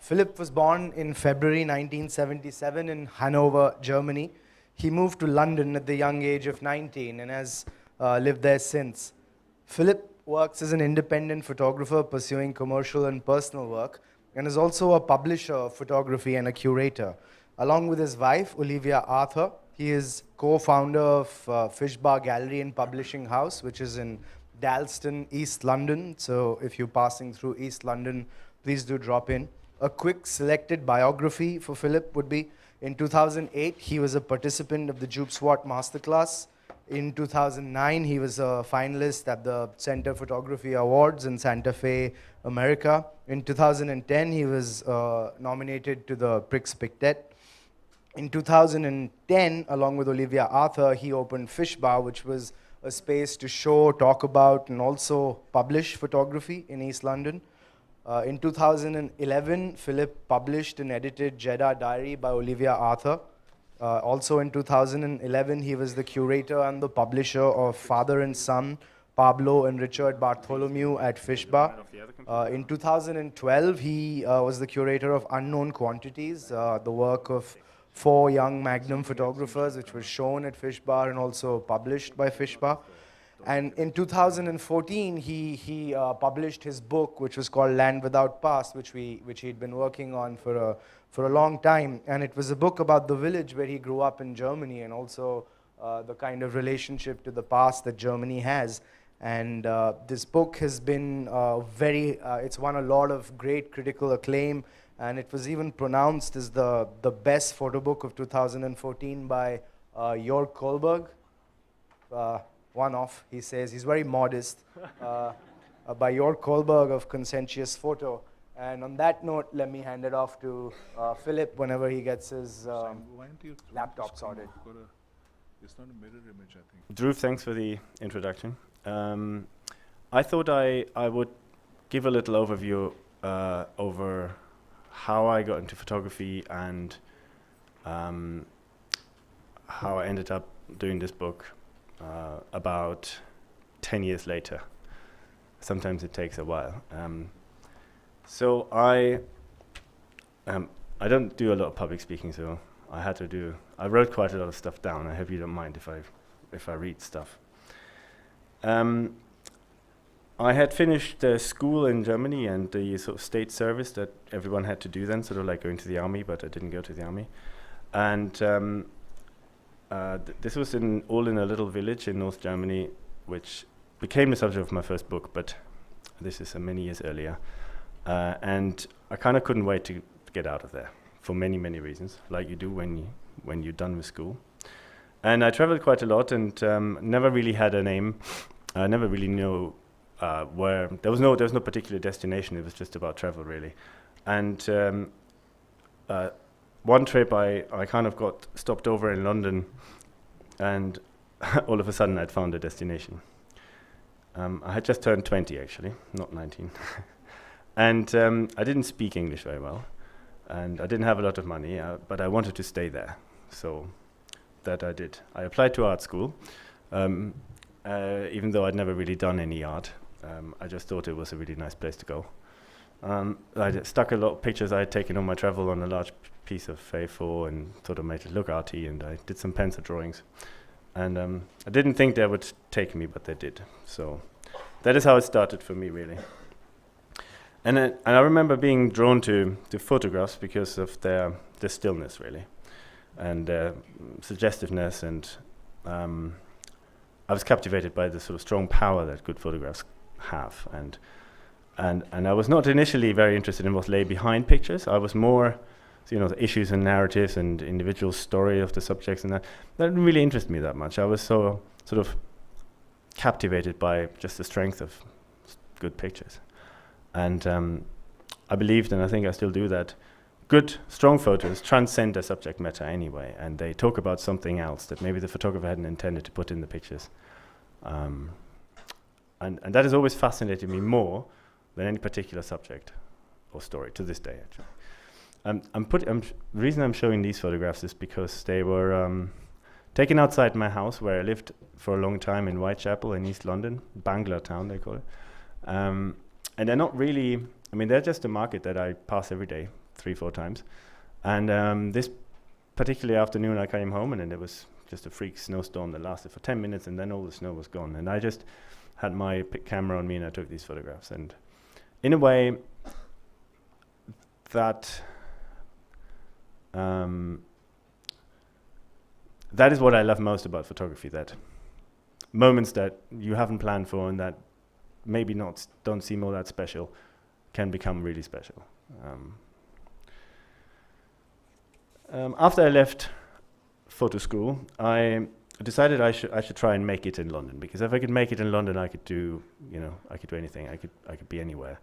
Philipp was born in February 1977 in Hanover, Germany. He moved to London at the young age of 19 and has lived there since. Philipp works as an independent photographer pursuing commercial and personal work, and is also a publisher of photography and a curator. Along with his wife, Olivia Arthur, he is co-founder of Fish Bar Gallery and Publishing House, which is in Dalston, East London. So if you're passing through East London, please do drop in. A quick selected biography for Philipp would be, in 2008, he was a participant of the Jupe Swat Masterclass. In 2009, he was a finalist at the Center Photography Awards in Santa Fe, America. In 2010, he was nominated to the Prix Pictet. In 2010, along with Olivia Arthur, he opened Fish Bar, which was a space to show, talk about, and also publish photography in East London. In 2011, Philipp published and edited Jeddah Diary by Olivia Arthur. Also in 2011, he was the curator and the publisher of Father and Son, Pablo and Richard Bartholomew at Fish Bar. In 2012, he was the curator of Unknown Quantities, the work of 4 young Magnum photographers, which was shown at Fish Bar and also published by Fish Bar. And in 2014, he published his book, which was called Land Without Past, which he'd been working on for a long time. And it was a book about the village where he grew up in Germany, and also the kind of relationship to the past that Germany has. And this book has been it's won a lot of great critical acclaim, and it was even pronounced as the best photo book of 2014 by Jörg Kohlberg. One off, he says. He's very modest. By Jörg Kohlberg of Conscientious Photo. And on that note, let me hand it off to Philipp whenever he gets his laptop sorted. It's not a mirror image, I think. Dhruv, thanks for the introduction. I thought I would give a little overview over how I got into photography and how I ended up doing this book about 10 years later. Sometimes it takes a while. So I don't do a lot of public speaking, so I wrote quite a lot of stuff down. I hope you don't mind if I read stuff. I had finished school in Germany and the sort of state service that everyone had to do then, sort of like going to the army, but I didn't go to the army. And this was all in a little village in North Germany, which became the subject of my first book, but this is many years earlier. And I kind of couldn't wait to get out of there for many, many reasons, like you do when you're done with school. And I traveled quite a lot and never really had a name. I never really knew where. There was no particular destination. It was just about travel, really. And one trip I kind of got stopped over in London, and all of a sudden I'd found a destination. I had just turned 20 actually, not 19. And I didn't speak English very well, and I didn't have a lot of money, but I wanted to stay there, so that I did. I applied to art school, even though I'd never really done any art. I just thought it was a really nice place to go. I stuck a lot of pictures I had taken on my travel on a large piece of A4 and sort of made it look arty, and I did some pencil drawings. And I didn't think they would take me, but they did. So that is how it started for me, really. And I remember being drawn to photographs because of their stillness, really, and suggestiveness, and I was captivated by the sort of strong power that good photographs have. And I was not initially very interested in what lay behind pictures. I was more, the issues and narratives and individual story of the subjects, and that didn't really interest me that much. I was so sort of captivated by just the strength of good pictures. And I believed, and I think I still do, that good, strong photos transcend their subject matter anyway, and they talk about something else that maybe the photographer hadn't intended to put in the pictures. And that has always fascinated me more than any particular subject or story, to this day, actually. The reason I'm showing these photographs is because they were taken outside my house, where I lived for a long time in Whitechapel in East London, Bangla Town, they call it. And they're not really I mean, they're just a market that I pass every day, 3-4 times. And this particular afternoon, I came home, and then there was just a freak snowstorm that lasted for 10 minutes, and then all the snow was gone. And I just had my camera on me, and I took these photographs. And in a way, that that is what I love most about photography, that moments that you haven't planned for and that maybe don't seem all that special can become really special. After I left photo school, I decided I should try and make it in London, because if I could make it in London, I could do anything. I could be anywhere,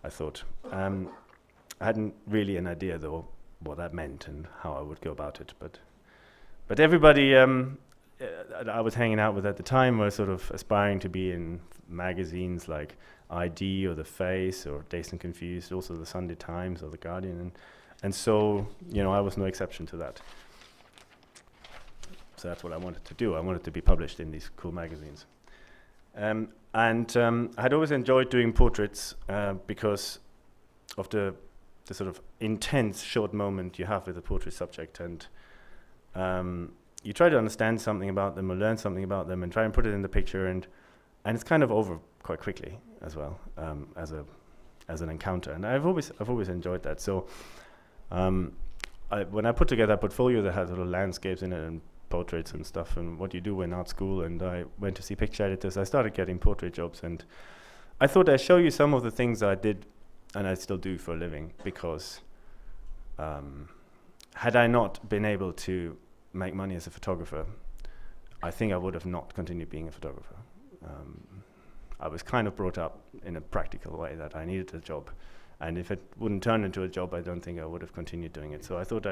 I thought. I hadn't really an idea though what that meant and how I would go about it, but everybody I was hanging out with at the time were sort of aspiring to be in magazines like ID or The Face or Dazed and Confused, also the Sunday Times or the Guardian, and so I was no exception to that. So that's what I wanted to do. I wanted to be published in these cool magazines, and I had always enjoyed doing portraits because of the sort of intense short moment you have with a portrait subject, and you try to understand something about them or learn something about them and try and put it in the picture, and it's kind of over quite quickly as well, as an encounter. And I've always enjoyed that. So when I put together a portfolio that had little landscapes in it and portraits and stuff, and what you do in art school, and I went to see picture editors, I started getting portrait jobs, and I thought I'd show you some of the things I did and I still do for a living, because had I not been able to make money as a photographer, I think I would have not continued being a photographer. I was kind of brought up in a practical way that I needed a job, and if it wouldn't turn into a job, I don't think I would have continued doing it. So I thought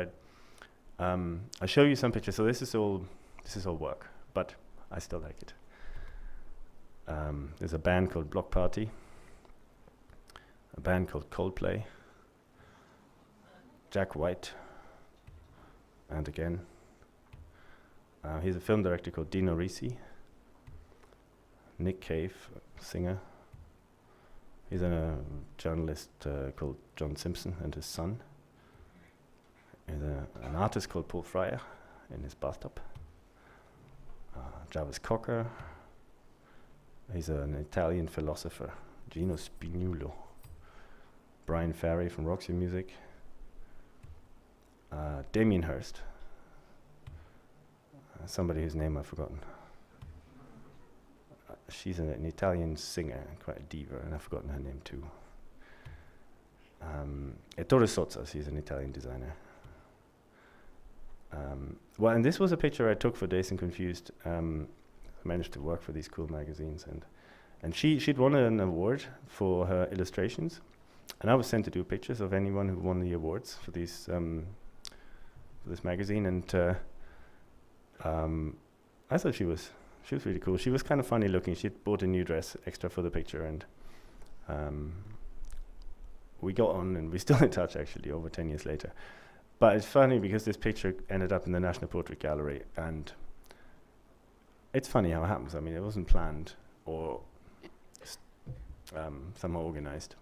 I'll show you some pictures. So this is all work, but I still like it. There's a band called Block Party, a band called Coldplay, Jack White, and again. He's a film director called Dino Risi. Nick Cave, singer. He's a journalist called John Simpson and his son. There's an artist called Paul Fryer in his bathtub. Jarvis Cocker. He's an Italian philosopher. Gino Spignuolo. Brian Ferry from Roxy Music. Damien Hirst. Somebody whose name I've forgotten. She's an Italian singer, quite a diva, and I've forgotten her name too. Ettore Sozza, she's an Italian designer. Well, and this was a picture I took for Dazed and Confused. I managed to work for these cool magazines, and she'd won an award for her illustrations, and I was sent to do pictures of anyone who won the awards for these for this magazine, and I thought she was really cool. She was kind of funny looking. She'd bought a new dress extra for the picture, and we got on, and we're still in touch actually over 10 years later. But it's funny because this picture ended up in the National Portrait Gallery, and it's funny how it happens. I mean, it wasn't planned or somehow organized.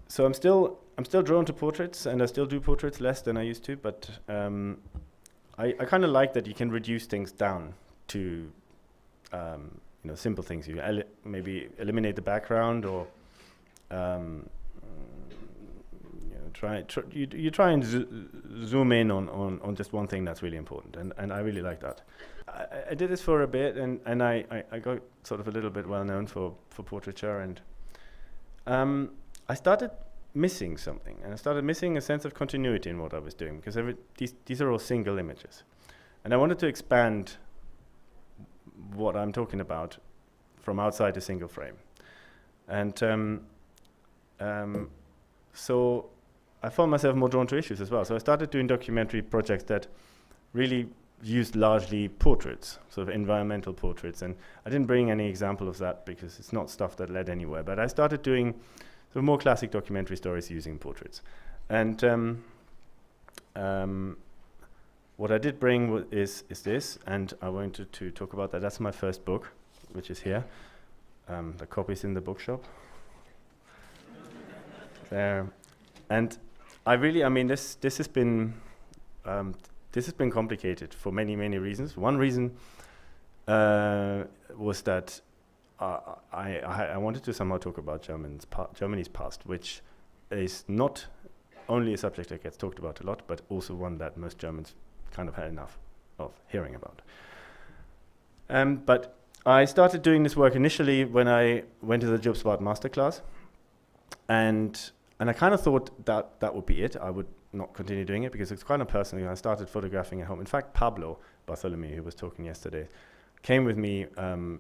So I'm still drawn to portraits, and I still do portraits less than I used to, but I kind of like that you can reduce things down to simple things. You maybe eliminate the background, or you try and zoom in on just one thing that's really important, and I really like that. I did this for a bit, and I got sort of a little bit well known for portraiture, and I started missing something, and I started missing a sense of continuity in what I was doing, because these are all single images, and I wanted to expand what I'm talking about from outside a single frame, and so I found myself more drawn to issues as well. So I started doing documentary projects that really used largely portraits, sort of environmental portraits, and I didn't bring any example of that because it's not stuff that led anywhere, but I started doing sort of more classic documentary stories using portraits. And what I did bring is this, and I wanted to talk about that. That's my first book, which is here. The copy's in the bookshop. there. And I mean, this has been complicated for many, many reasons. One reason was that I wanted to somehow talk about Germany's past, which is not only a subject that gets talked about a lot, but also one that most Germans kind of had enough of hearing about. But I started doing this work initially when I went to the Jobswart masterclass, and I kind of thought that would be it. I would not continue doing it because it's kind of personal. I started photographing at home. In fact, Pablo Bartholomew, who was talking yesterday, came with me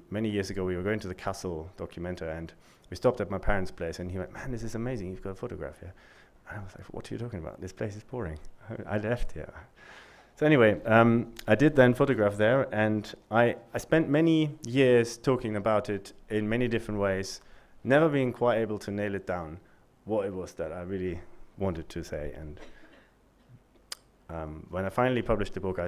many years ago. We were going to the Kassel Documenta, and we stopped at my parents' place, and he went, "Man, this is amazing. You've got a photograph here." And I was like, "What are you talking about? This place is boring. I left here." So anyway, I did then photograph there, and I spent many years talking about it in many different ways, never being quite able to nail it down, what it was that I really wanted to say. And when I finally published the book,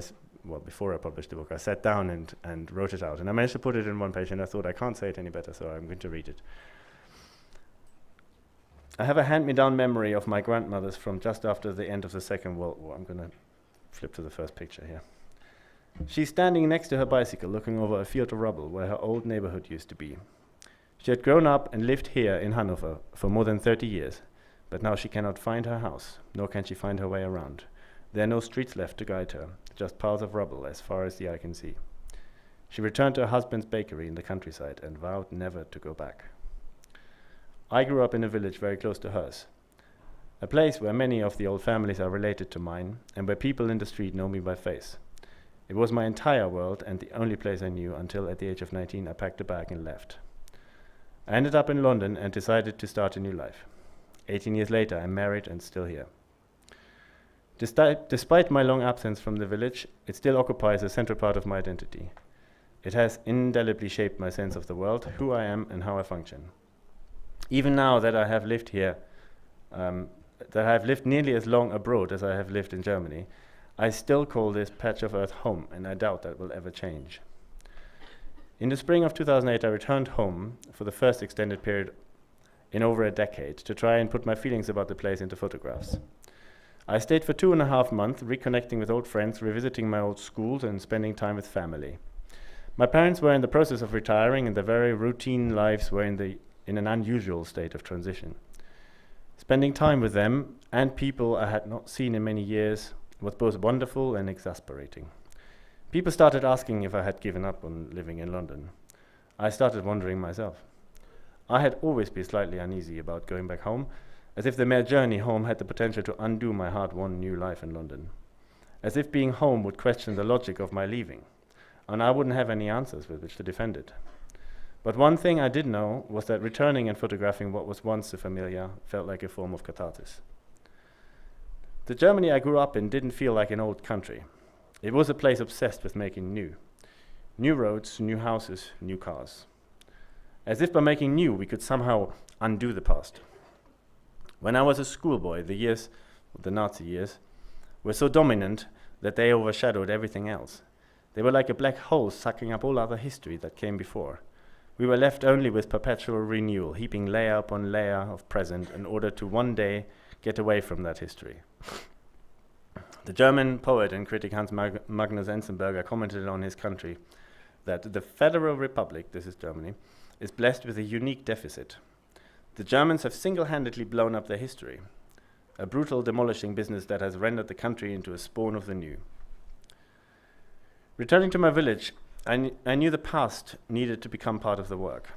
before I published the book, I sat down and wrote it out. And I managed to put it in one page, and I thought, I can't say it any better, so I'm going to read it. I have a hand-me-down memory of my grandmother's from just after the end of the Second World War. I'm going to flip to the first picture here. She's standing next to her bicycle, looking over a field of rubble where her old neighborhood used to be. She had grown up and lived here in Hanover for more than 30 years, but now she cannot find her house, nor can she find her way around. There are no streets left to guide her, just piles of rubble as far as the eye can see. She returned to her husband's bakery in the countryside and vowed never to go back. I grew up in a village very close to hers, a place where many of the old families are related to mine, and where people in the street know me by face. It was my entire world and the only place I knew until at the age of 19 I packed a bag and left. I ended up in London and decided to start a new life. 18 years later, I'm married and still here. Despite my long absence from the village, it still occupies a central part of my identity. It has indelibly shaped my sense of the world, who I am and how I function. Even now that I have lived here, that I have lived nearly as long abroad as I have lived in Germany, I still call this patch of earth home, and I doubt that will ever change. In the spring of 2008, I returned home for the first extended period in over a decade to try and put my feelings about the place into photographs. I stayed for 2.5 months, reconnecting with old friends, revisiting my old schools, and spending time with family. My parents were in the process of retiring, and their very routine lives were in an unusual state of transition. Spending time with them and people I had not seen in many years was both wonderful and exasperating. People started asking if I had given up on living in London. I started wondering myself. I had always been slightly uneasy about going back home, as if the mere journey home had the potential to undo my hard-won new life in London. As if being home would question the logic of my leaving, and I wouldn't have any answers with which to defend it. But one thing I did know was that returning and photographing what was once so familiar felt like a form of catharsis. The Germany I grew up in didn't feel like an old country. It was a place obsessed with making new. New roads, new houses, new cars. As if by making new, we could somehow undo the past. When I was a schoolboy, the Nazi years, were so dominant that they overshadowed everything else. They were like a black hole sucking up all other history that came before. We were left only with perpetual renewal, heaping layer upon layer of present in order to one day get away from that history. The German poet and critic Hans Magnus Enzensberger commented on his country that the Federal Republic, this is Germany, is blessed with a unique deficit. The Germans have single-handedly blown up their history, a brutal demolishing business that has rendered the country into a spawn of the new. Returning to my village, I knew the past needed to become part of the work.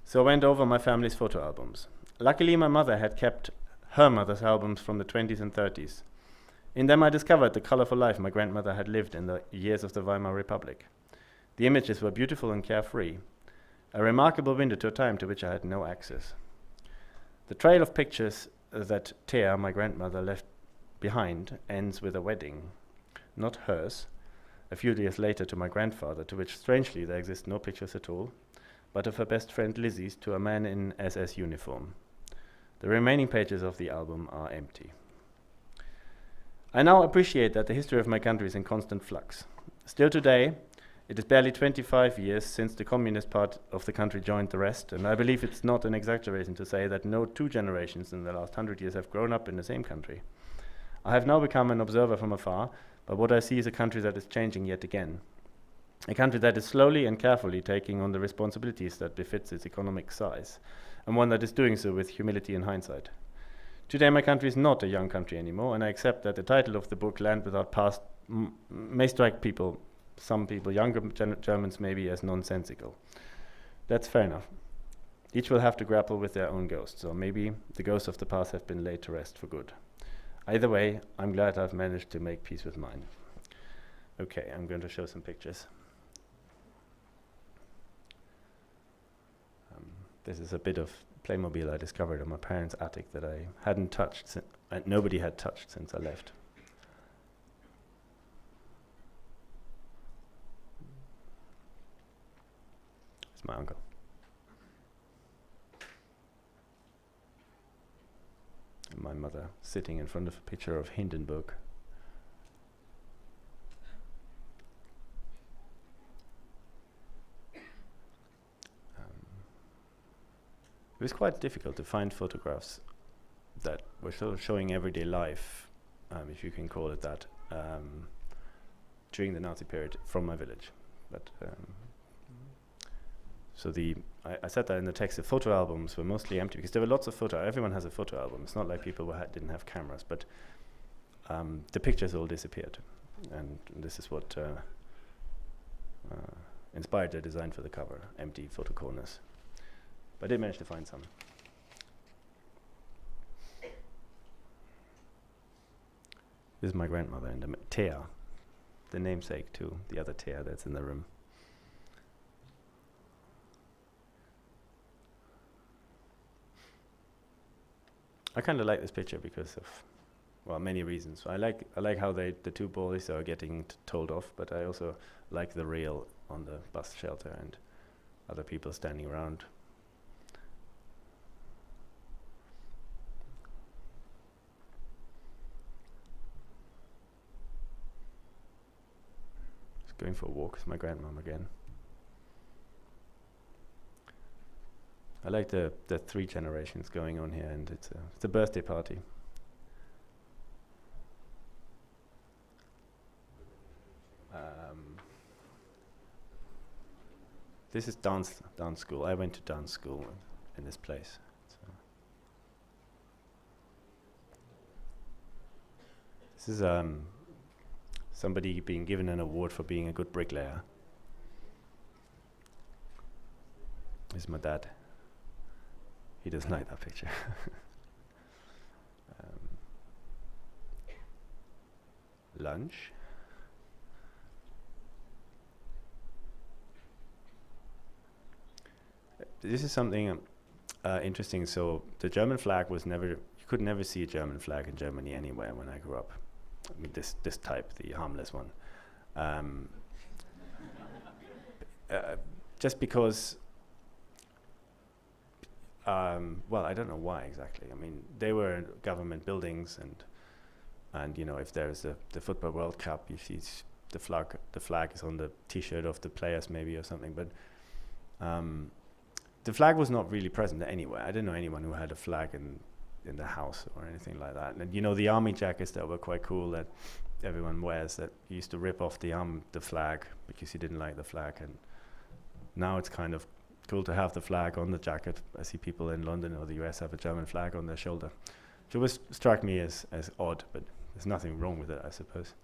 So I went over my family's photo albums. Luckily, my mother had kept her mother's albums from the 20s and 30s. In them, I discovered the colorful life my grandmother had lived in the years of the Weimar Republic. The images were beautiful and carefree, a remarkable window to a time to which I had no access. The trail of pictures that Thea, my grandmother, left behind ends with a wedding, not hers, a few years later to my grandfather, to which strangely there exist no pictures at all, but of her best friend Lizzie's to a man in SS uniform. The remaining pages of the album are empty. I now appreciate that the history of my country is in constant flux. Still today, It is barely 25 years since the communist part of the country joined the rest, and I believe it's not an exaggeration to say that no two generations in the last 100 years have grown up in the same country. I have now become an observer from afar, but what I see is a country that is changing yet again. A country that is slowly and carefully taking on the responsibilities that befits its economic size, and one that is doing so with humility and hindsight. Today my country is not a young country anymore, and I accept that the title of the book, Land Without Past, may strike people, some people, younger Germans maybe, as nonsensical. That's fair enough. Each will have to grapple with their own ghosts, or maybe the ghosts of the past have been laid to rest for good. Either way, I'm glad I've managed to make peace with mine. Okay, I'm going to show some pictures. This is a bit of Playmobil I discovered in my parents' attic that I hadn't touched, and nobody had touched since I left. It's my uncle. And my mother sitting in front of a picture of Hindenburg. It was quite difficult to find photographs that were sort of showing everyday life, if you can call it that, during the Nazi period from my village. But so I said that in the text. The photo albums were mostly empty because there were lots of everyone has a photo album. It's not like people didn't have cameras, but the pictures all disappeared, and this is what inspired the design for the cover: empty photo corners. I did manage to find some. This is my grandmother and Thea, the namesake to the other Thea that's in the room. I kind of like this picture because of, well, many reasons. I like how the two boys are getting told off, but I also like the rail on the bus shelter and other people standing around. Going for a walk with my grandmom again. I like the three generations going on here, and it's a birthday party. This is dance school. I went to dance school in this place. This is somebody being given an award for being a good bricklayer. This is my dad. He doesn't like that picture. Lunch. This is something interesting. So the German flag was you could never see a German flag in Germany anywhere when I grew up. I mean, this type, the harmless one. Just because, well, I don't know why exactly. I mean, they were government buildings, and you know, if there's the Football World Cup, you see the flag is on the T-shirt of the players maybe or something, but the flag was not really present anywhere. I didn't know anyone who had a flag in the house or anything like that. And you know, the army jackets that were quite cool that everyone wears, that you used to rip off the flag because you didn't like the flag, and now it's kind of cool to have the flag on the jacket. I see people in London or the US have a German flag on their shoulder, which always struck me as odd, but there's nothing wrong with it, I suppose.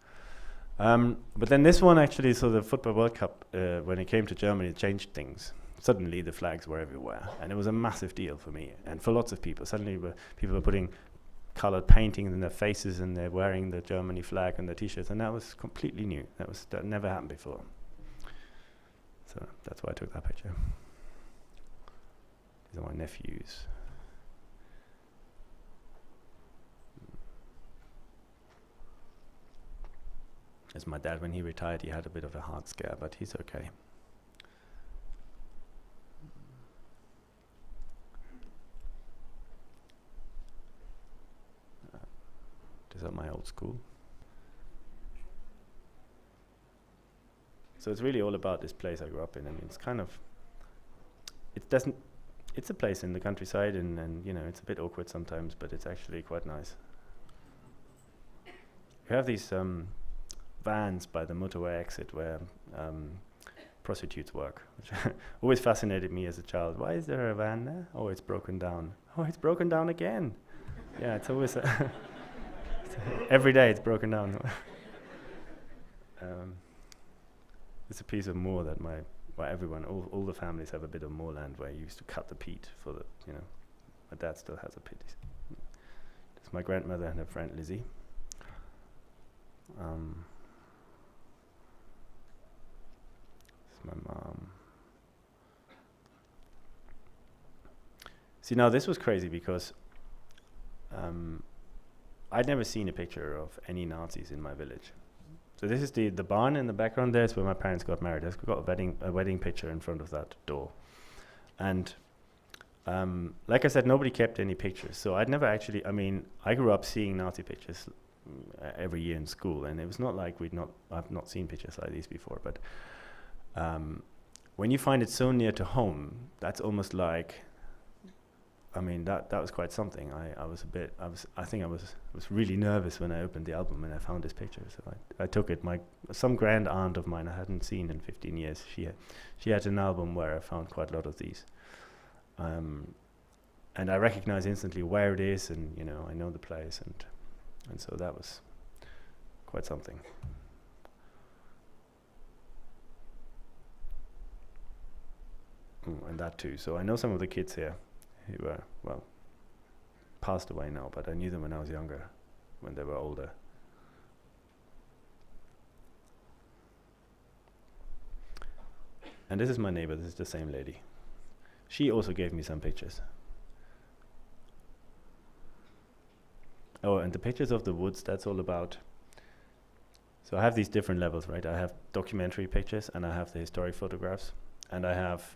But then this one actually, so the Football World Cup, when it came to Germany, it changed things. Suddenly the flags were everywhere, and it was a massive deal for me and for lots of people. Suddenly people were putting colored paintings in their faces, and they're wearing the Germany flag on their T-shirts, and that was completely new. That never happened before. So that's why I took that picture. These are my nephews. As my dad, when he retired, he had a bit of a heart scare, but he's okay. Is that my old school? So it's really all about this place I grew up in. I mean, it's kind of, it doesn't, it's a place in the countryside, and you know, it's a bit awkward sometimes, but it's actually quite nice. We have these vans by the motorway exit where prostitutes work, which always fascinated me as a child. Why is there a van there? Oh, it's broken down. Oh, it's broken down again. Yeah, it's always every day it's broken down. It's a piece of moor that everyone, all the families have a bit of moorland where you used to cut the peat for the, you know, my dad still has a peat. It's my grandmother and her friend Lizzie. It's my mom. See, now this was crazy because I'd never seen a picture of any Nazis in my village. So this is the barn in the background there is where my parents got married. I've got a wedding picture in front of that door. And like I said, nobody kept any pictures. So I'd never actually, I mean, I grew up seeing Nazi pictures every year in school, and it was not like I've not seen pictures like these before, but when you find it so near to home, that's almost like, I mean, that was quite something. I think I was really nervous when I opened the album and I found this picture. So I took it. Some grand aunt of mine I hadn't seen in 15 years. She had an album where I found quite a lot of these, and I recognize instantly where it is, and you know, I know the place, and so that was quite something. And that too. So I know some of the kids here who were, well, passed away now, but I knew them when I was younger, when they were older. And this is my neighbor, this is the same lady. She also gave me some pictures. Oh, and the pictures of the woods, that's all about, so I have these different levels, right? I have documentary pictures, and I have the historic photographs, and I have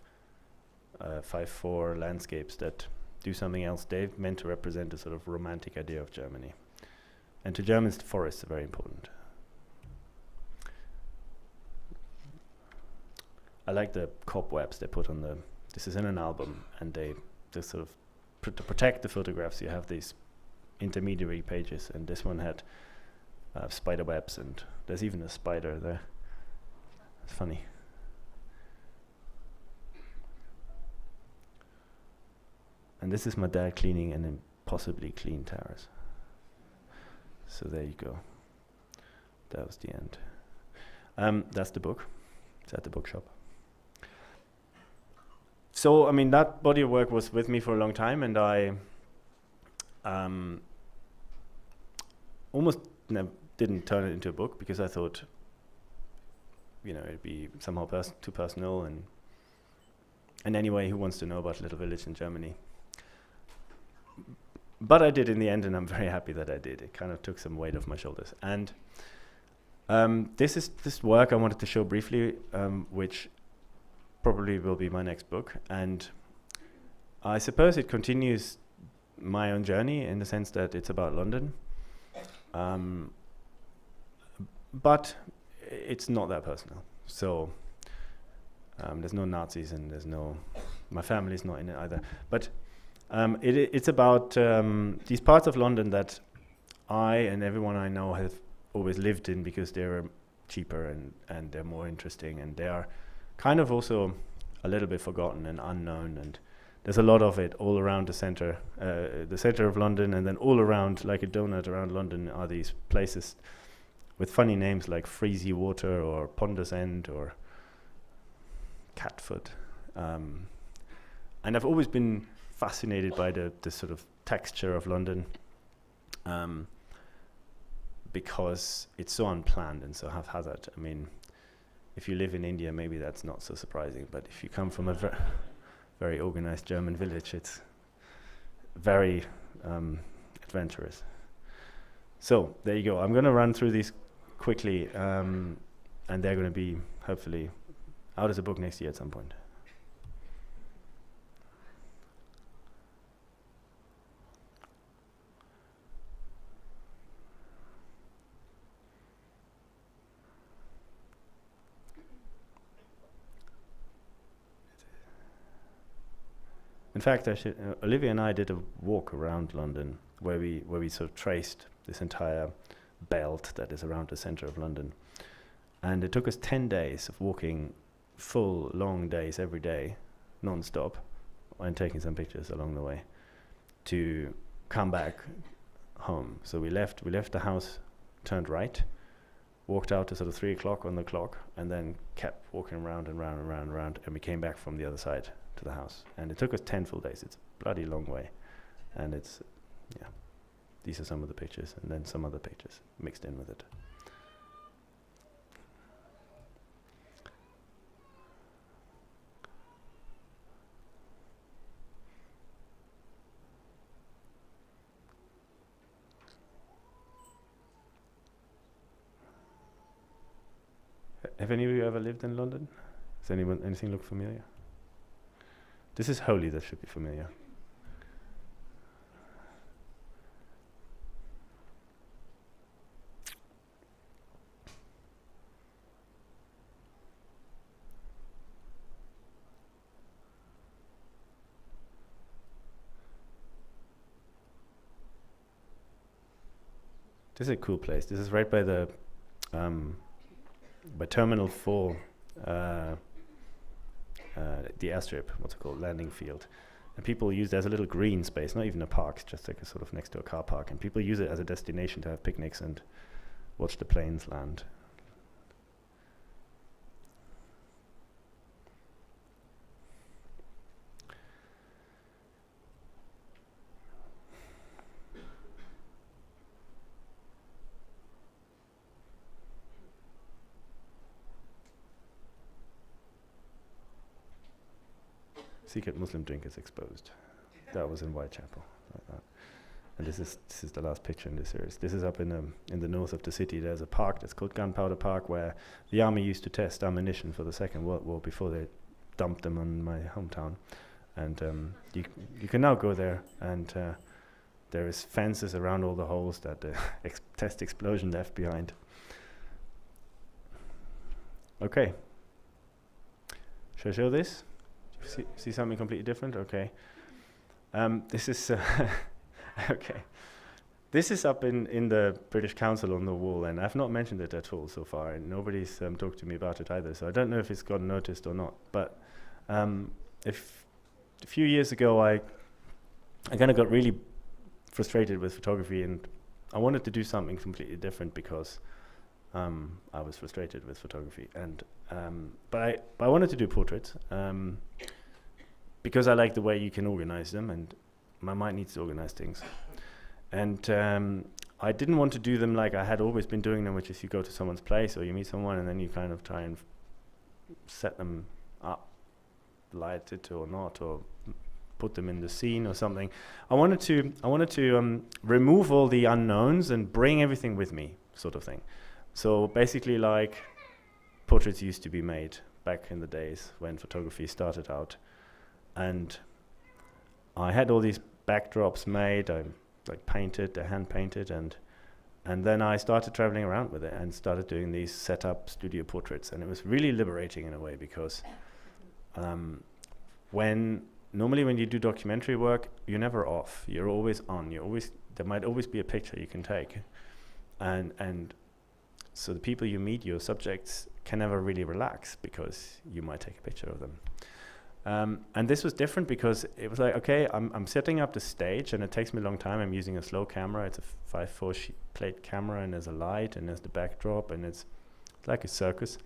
5:4 landscapes that do something else. They're meant to represent a sort of romantic idea of Germany. And to Germans, forests are very important. I like the cobwebs they put on this is in an album, and they just sort of, to protect the photographs, you have these intermediary pages, and this one had spider webs, and there's even a spider there. It's funny. And this is my dad cleaning an impossibly clean terrace. So there you go. That was the end. That's the book. It's at the bookshop. So, I mean, that body of work was with me for a long time, and I almost didn't turn it into a book because I thought, you know, it'd be somehow too personal, and anyway, who wants to know about a little village in Germany? But I did in the end, and I'm very happy that I did. It kind of took some weight off my shoulders. And this is this work I wanted to show briefly, which probably will be my next book. And I suppose it continues my own journey in the sense that it's about London. But it's not that personal. So there's no Nazis, and my family's not in it either. But it's about these parts of London that I and everyone I know have always lived in because they're cheaper and they're more interesting, and they are kind of also a little bit forgotten and unknown, and there's a lot of it all around the center of London, and then all around, like a donut around London, are these places with funny names like Freezy Water or Ponders End or Catfoot. And I've always been fascinated by the sort of texture of London, because it's so unplanned and so haphazard. I mean, if you live in India, maybe that's not so surprising, but if you come from a very organized German village, it's very adventurous. So there you go. I'm going to run through these quickly, and they're going to be hopefully out as a book next year at some point. in fact, Olivia and I did a walk around London where we sort of traced this entire belt that is around the center of London. And it took us 10 days of walking full, long days every day, non-stop, and taking some pictures along the way to come back home. So we left the house, turned right, walked out to sort of 3 o'clock on the clock, and then kept walking around and round and round and round, and we came back from the other side to the house. And it took us 10 full days. It's a bloody long way. And it's, yeah, these are some of the pictures, and then some other pictures mixed in with it. Have any of you ever lived in London? Does anything look familiar? This is Holy, that should be familiar. This is a cool place. This is right by the by Terminal 4, the airstrip, what's it called, landing field. And people use, there's a little green space, not even a park, it's just like a sort of next to a car park. And people use it as a destination to have picnics and watch the planes land. Secret Muslim drink is exposed. That was in Whitechapel, like that. And this is the last picture in this series. This is up in the north of the city. There's a park that's called Gunpowder Park, where the army used to test ammunition for the Second World War before they dumped them on my hometown. And you can now go there, and there is fences around all the holes that the test explosion left behind. Okay. Shall I show this? See something completely different? Okay. This is okay. This is up in the British Council on the wall, and I've not mentioned it at all so far, and nobody's talked to me about it either. So I don't know if it's gotten noticed or not. But if a few years ago, I kind of got really frustrated with photography, and I wanted to do something completely different because I was frustrated with photography, and but I wanted to do portraits because I like the way you can organize them, and my mind needs to organize things. And I didn't want to do them like I had always been doing them, which is you go to someone's place or you meet someone and then you kind of try and set them up, light it or not, or put them in the scene or something. I wanted to remove all the unknowns and bring everything with me, sort of thing. So basically, like portraits used to be made back in the days when photography started out, and I had all these backdrops made. I like painted, hand painted, and then I started traveling around with it and started doing these setup studio portraits, and it was really liberating in a way because normally when you do documentary work, you're never off. You're always on. There might always be a picture you can take, and so the people you meet, your subjects, can never really relax because you might take a picture of them. And this was different because it was like, okay, I'm setting up the stage, and it takes me a long time. I'm using a slow camera. It's a 5.4 plate camera, and there's a light, and there's the backdrop, and it's like a circus.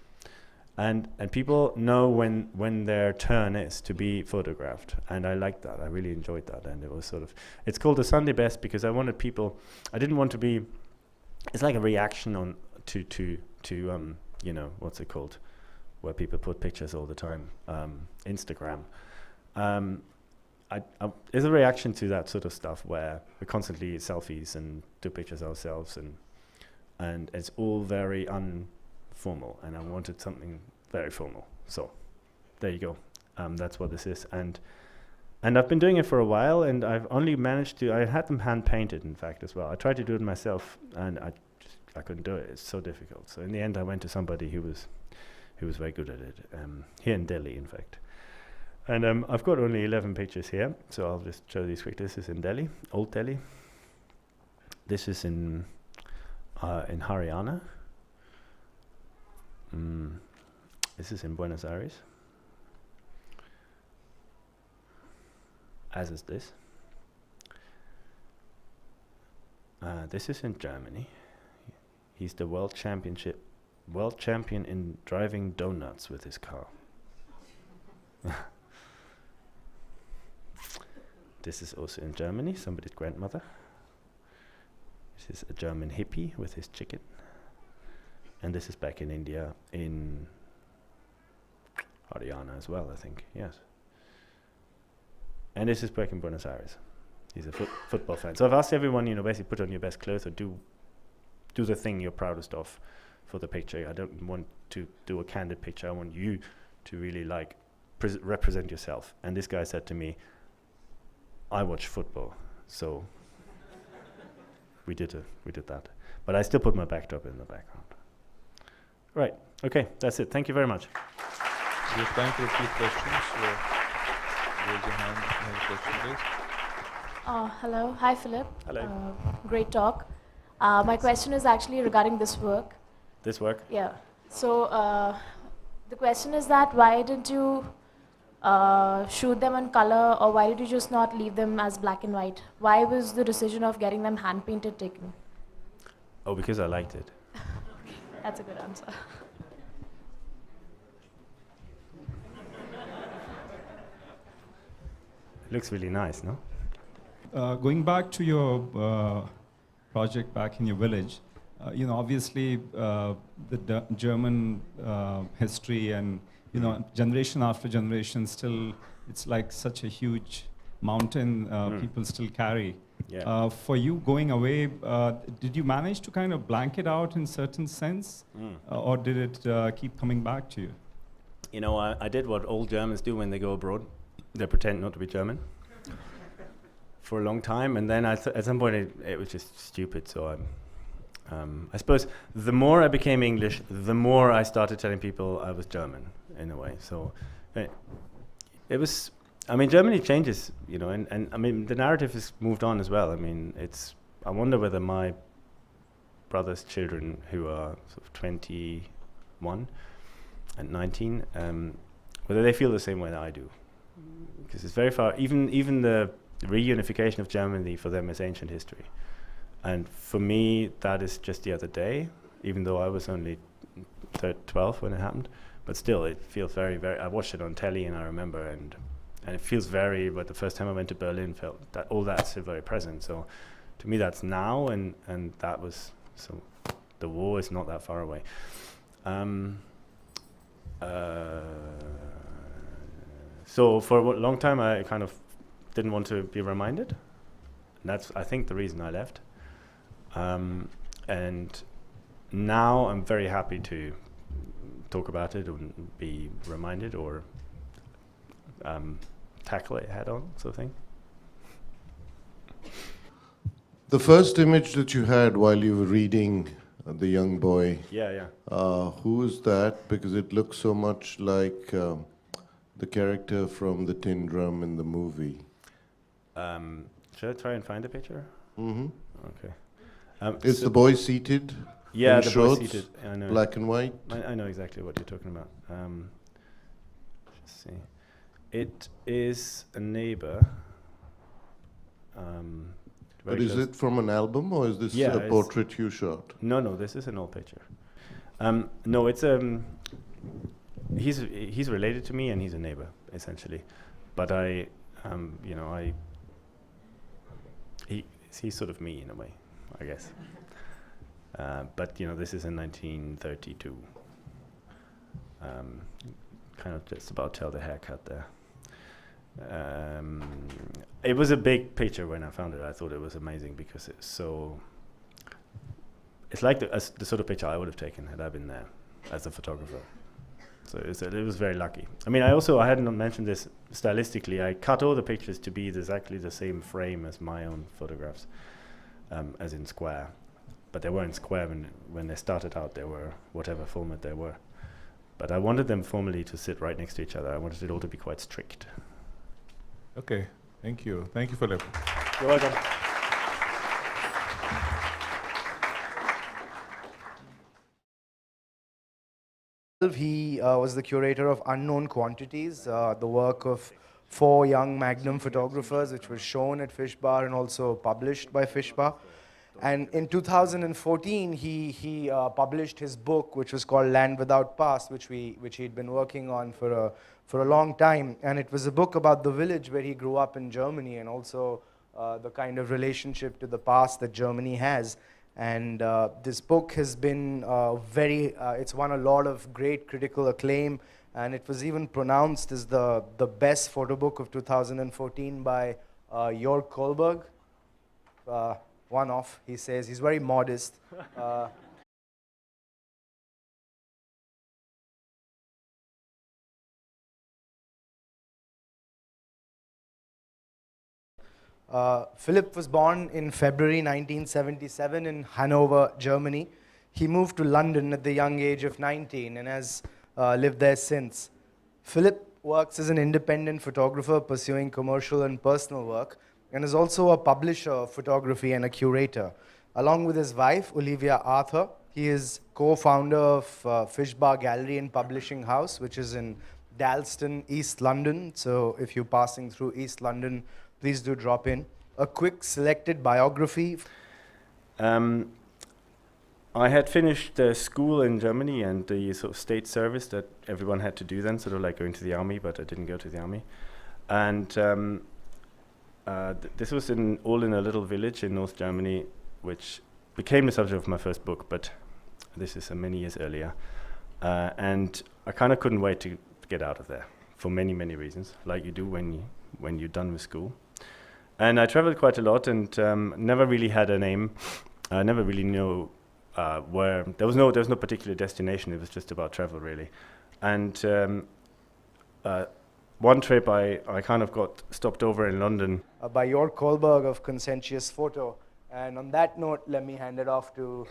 And people know when their turn is to be photographed, and I liked that. I really enjoyed that, and it was sort of, it's called the Sunday best because I wanted people. I didn't want to be. It's like a reaction on to you know, what's it called, where people put pictures all the time, Instagram. It's a reaction to that sort of stuff where we constantly selfies and do pictures ourselves, and it's all very unformal, and I wanted something very formal. So there you go. That's what this is, and I've been doing it for a while, and I've only managed to. I had them hand painted, in fact, as well. I tried to do it myself, and I couldn't do it. It's so difficult. So in the end, I went to somebody who was very good at it, here in Delhi, in fact. And I've got only 11 pictures here, so I'll just show these quick. This is in Delhi, Old Delhi. This is in Haryana. This is in Buenos Aires. As is this. This is in Germany. He's the world champion in driving donuts with his car. This is also in Germany, somebody's grandmother. This is a German hippie with his chicken. And this is back in India, in Haryana as well, I think, yes. And this is back in Buenos Aires. He's a football fan. So I've asked everyone, basically put on your best clothes or do the thing you're proudest of for the picture. I don't want to do a candid picture. I want you to really represent yourself. And this guy said to me, I watch football, so we did that. But I still put my backdrop in the background. Right, okay, that's it. Thank you very much. We have time for a few questions. Raise your hand if you have a question, please. Hello. Hi, Philip. Hello. Great talk. My question is actually regarding this work. This work? Yeah. So the question is that why didn't you shoot them in color, or why did you just not leave them as black and white? Why was the decision of getting them hand painted taken? Oh, because I liked it. That's a good answer. It looks really nice, no? Going back to your project back in your village, obviously the German history and generation after generation still, it's like such a huge mountain people still carry. Yeah. For you going away, did you manage to kind of blank it out in certain sense, or did it keep coming back to you? I did what old Germans do when they go abroad. They pretend not to be German for a long time, and then at some point it was just stupid. So I suppose the more I became English, the more I started telling people I was German in a way. So it was. I mean, Germany changes, and I mean the narrative has moved on as well. I mean, I wonder whether my brother's children, who are sort of 21 and 19, whether they feel the same way that I do, because it's very far. Even the reunification of Germany for them is ancient history, and for me that is just the other day. Even though I was only 12 when it happened, but still it feels very, very. I watched it on telly and I remember and it feels very. But the first time I went to Berlin, felt that all that's still very present. So to me that's now, and that was so. The war is not that far away. So for a long time, I kind of didn't want to be reminded. And that's, I think, the reason I left. And now I'm very happy to talk about it and be reminded or tackle it head on, sort of thing. The first image that you had while you were reading The Young Boy, Yeah. who was that? Because it looks so much like the character from the Tin Drum in the movie. Should I try and find a picture? Mm-hmm. Okay. Is the boy seated? Yeah, in the shorts, boy seated. I know. black and white? I know exactly what you're talking about. Let's see. It is a neighbor. But is it from an album or is this Yeah, a portrait you shot? No, this is an old picture. No, it's he's related to me and he's a neighbor essentially, but he's sort of me in a way, I guess. But this is in 1932. Kind of just about tell the haircut there. It was a big picture when I found it. I thought it was amazing because it's like the sort of picture I would have taken had I been there as a photographer. So it was very lucky. I mean, I hadn't mentioned this stylistically. I cut all the pictures to be exactly the same frame as my own photographs, as in square. But they weren't square when they started out. They were whatever format they were. But I wanted them formally to sit right next to each other. I wanted it all to be quite strict. Okay, thank you. Thank you, Philipp. You're welcome. He was the curator of Unknown Quantities, the work of 4 young Magnum photographers, which was shown at Fish Bar and also published by Fish Bar. And in 2014, he published his book, which was called Land Without Past, which he'd been working on for a long time. And it was a book about the village where he grew up in Germany, and also the kind of relationship to the past that Germany has. And this book has been it's won a lot of great critical acclaim, and it was even pronounced as the best photo book of 2014 by Jörg Kohlberg. One off, he says. He's very modest. Philipp was born in February 1977 in Hanover, Germany. He moved to London at the young age of 19 and has lived there since. Philipp works as an independent photographer pursuing commercial and personal work, and is also a publisher of photography and a curator. Along with his wife, Olivia Arthur, he is co-founder of Fish Bar Gallery and Publishing House, which is in Dalston, East London. So if you're passing through East London, please do drop in. A quick selected biography. I had finished school in Germany and the sort of state service that everyone had to do then, sort of like going to the army, but I didn't go to the army. And this was all in a little village in North Germany, which became the subject of my first book, but this is many years earlier. And I kind of couldn't wait to get out of there for many, many reasons, like you do when you're done with school. And I traveled quite a lot and never really had a name. I never really knew where. There was no particular destination. It was just about travel, really. And one trip I kind of got stopped over in London. By Jörg Kohlberg of Conscientious Photo. And on that note, let me hand it off to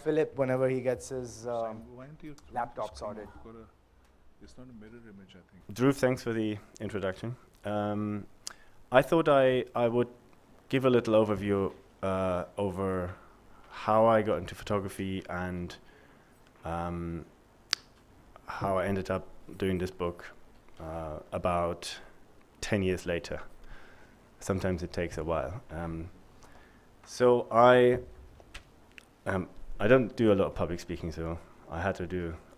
Philipp whenever he gets his laptop sorted. It's not a mirror image, I think. Dhruv, thanks for the introduction. I thought I would give a little overview over how I got into photography and how I ended up doing this book about 10 years later. Sometimes it takes a while. So I don't do a lot of public speaking, so I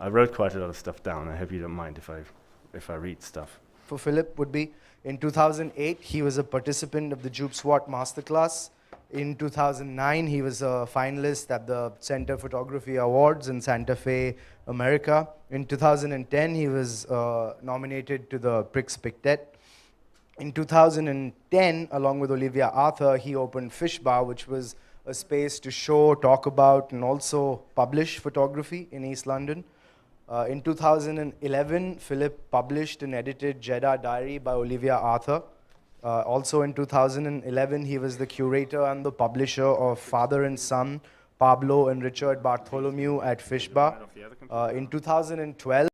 wrote quite a lot of stuff down. I hope you don't mind if I read stuff. For Philipp would be, in 2008, he was a participant of the Jupe SWAT Masterclass. In 2009, he was a finalist at the Center Photography Awards in Santa Fe, America. In 2010, he was nominated to the Prix Pictet. In 2010, along with Olivia Arthur, he opened Fish Bar, which was a space to show, talk about, and also publish photography in East London. In 2011, Philipp published and edited Jeddah Diary by Olivia Arthur. Also in 2011, he was the curator and the publisher of Father and Son, Pablo and Richard Bartholomew at Fish Bar. In 2012,